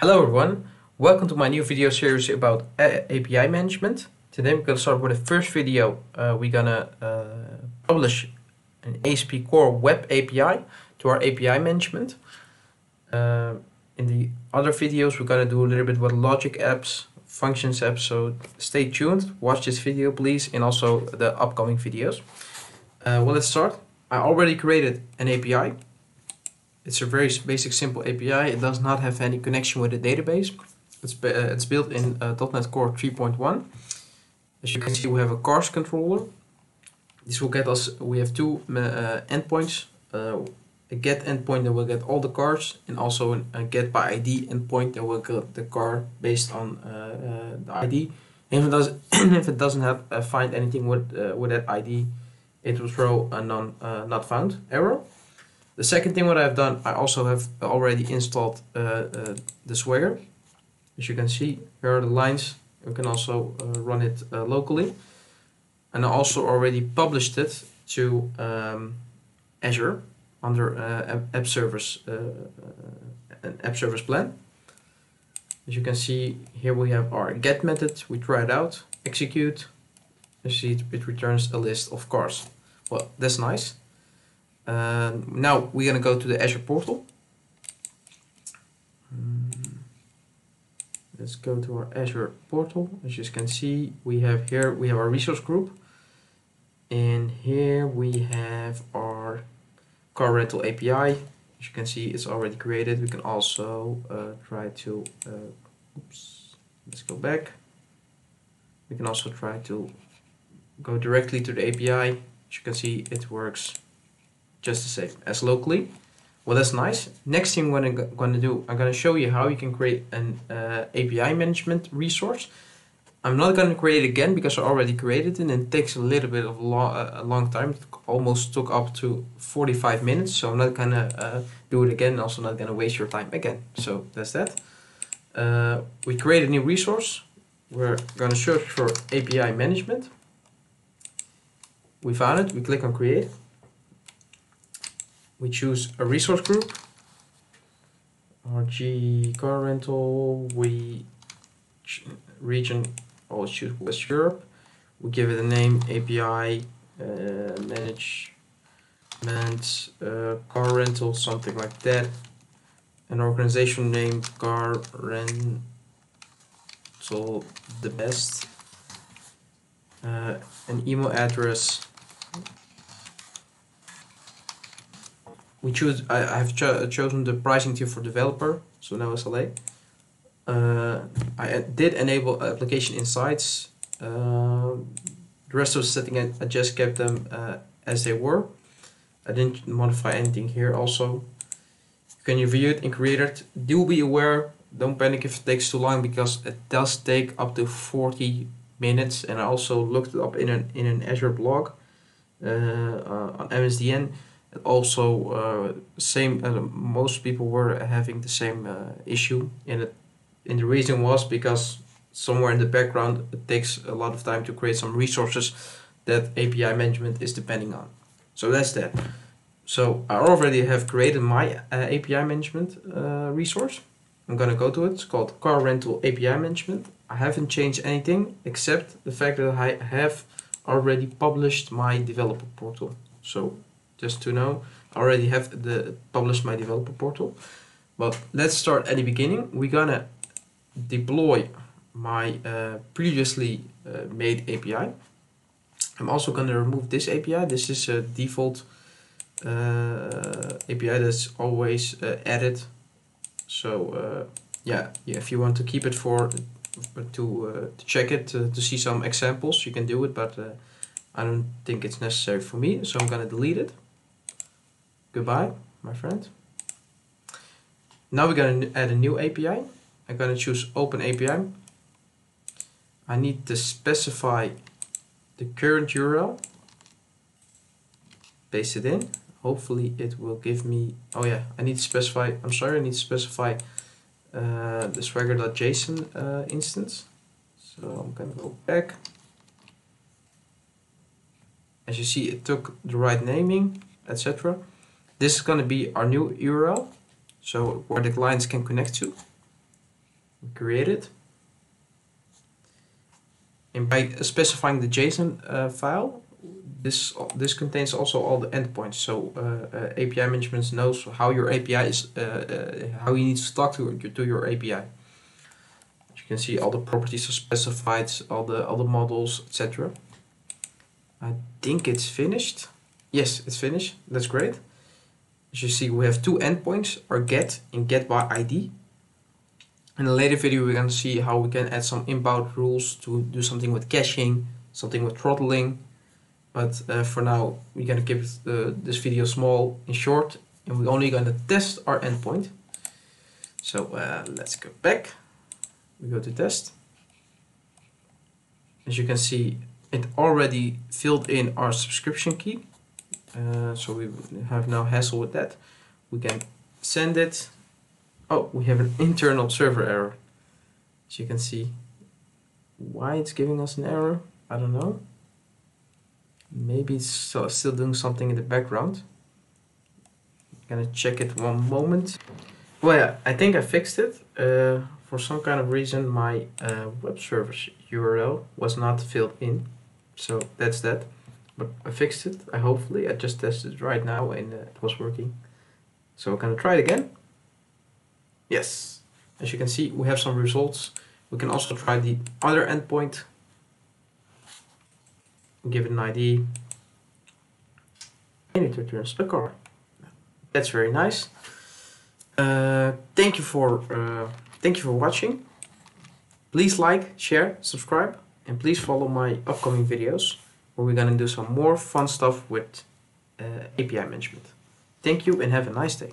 Hello everyone, welcome to my new video series about API management. Today we're going to start with the first video. We're going to publish an ASP Core Web API to our API management. In the other videos we're going to do a little bit with logic apps, functions apps, so stay tuned, watch this video please, and also the upcoming videos. Well, let's start. I already created an API. It's a very basic, simple API. It does not have any connection with the database. It's built in .NET Core 3.1. As you can see, we have a cars controller. This will get us, we have two endpoints. A get endpoint that will get all the cars, and also a get by ID endpoint that will get the car based on the ID. And if it doesn't have find anything with that ID, it will throw a not found error. The second thing what I've done, I also have already installed the Swagger. As you can see, here are the lines. You can also run it locally. And I also already published it to Azure under app service, an app service plan. As you can see, here we have our get method. We try it out, execute. You see it returns a list of cars. Well, that's nice. Now we're going to go to the Azure portal. Let's go to our Azure portal. As you can see, we have our resource group, and here we have our car rental API. As you can see, it's already created. We can also try to let's go back. We can also try to go directly to the API. As you can see, it works just the same as locally. Well, that's nice. Next thing I'm going to do, I'm going to show you how you can create an API management resource. I'm not going to create it again because I already created it, and it takes a little bit of a long time. It almost took up to 45 minutes, so I'm not going to do it again. Also not going to waste your time again. So that's that. We create a new resource. We're going to search for API management. We found it. We click on create. We choose a resource group, RG car rental, region, I'll choose West Europe. We give it a name, API management, car rental, something like that. An organization name, car rental, the best. An email address. We choose. I have chosen the pricing tier for developer, so no SLA. I did enable application insights. The rest of the setting I just kept them as they were. I didn't modify anything here. Also, you can review it and create it. Do be aware. Don't panic if it takes too long, because it does take up to 40 minutes. And I also looked it up in an Azure blog on MSDN. Also, most people were having the same issue, and the reason was because somewhere in the background it takes a lot of time to create some resources that API management is depending on. So that's that. So I already have created my API management resource. I'm gonna go to it. It's called Car Rental API Management. I haven't changed anything except the fact that I have already published my developer portal. So just to know, I already have published my developer portal. But let's start at the beginning. We're gonna deploy my previously made API. I'm also gonna remove this API. This is a default API that's always added. So yeah, if you want to keep it to check it to see some examples, you can do it. But I don't think it's necessary for me, so I'm gonna delete it. Goodbye, my friend. Now we're going to add a new API. I'm going to choose Open API. I need to specify the current URL. Paste it in. Hopefully it will give me... Oh yeah, I need to specify... I'm sorry, I need to specify the swagger.json instance. So I'm going to go back. As you see, it took the right naming, etc. This is going to be our new URL, so where the clients can connect to. Create it. And by specifying the JSON file, this contains also all the endpoints. So API management knows how your API is, how you need to talk to your API. As you can see, all the properties are specified, all the models, etc. I think it's finished. Yes, it's finished. That's great. As you see, we have two endpoints, our get and get by ID. In a later video, we're going to see how we can add some inbound rules to do something with caching, something with throttling. But for now, we're going to keep this video small and short, and we're only going to test our endpoint. So let's go back. We go to test. As you can see, it already filled in our subscription key. So we have no hassle with that. We can send it. Oh, we have an internal server error. As you can see, why it's giving us an error, I don't know. Maybe it's still doing something in the background. I'm gonna check it one moment. Well, yeah, I think I fixed it. For some kind of reason, my web service URL was not filled in. So that's that. But I fixed it. I just tested it right now and it was working. So I'm gonna try it again. Yes, as you can see, we have some results. We can also try the other endpoint. Give it an ID. And it returns a car. That's very nice. Thank you for watching. Please like, share, subscribe, and please follow my upcoming videos where we're gonna do some more fun stuff with API management. Thank you and have a nice day.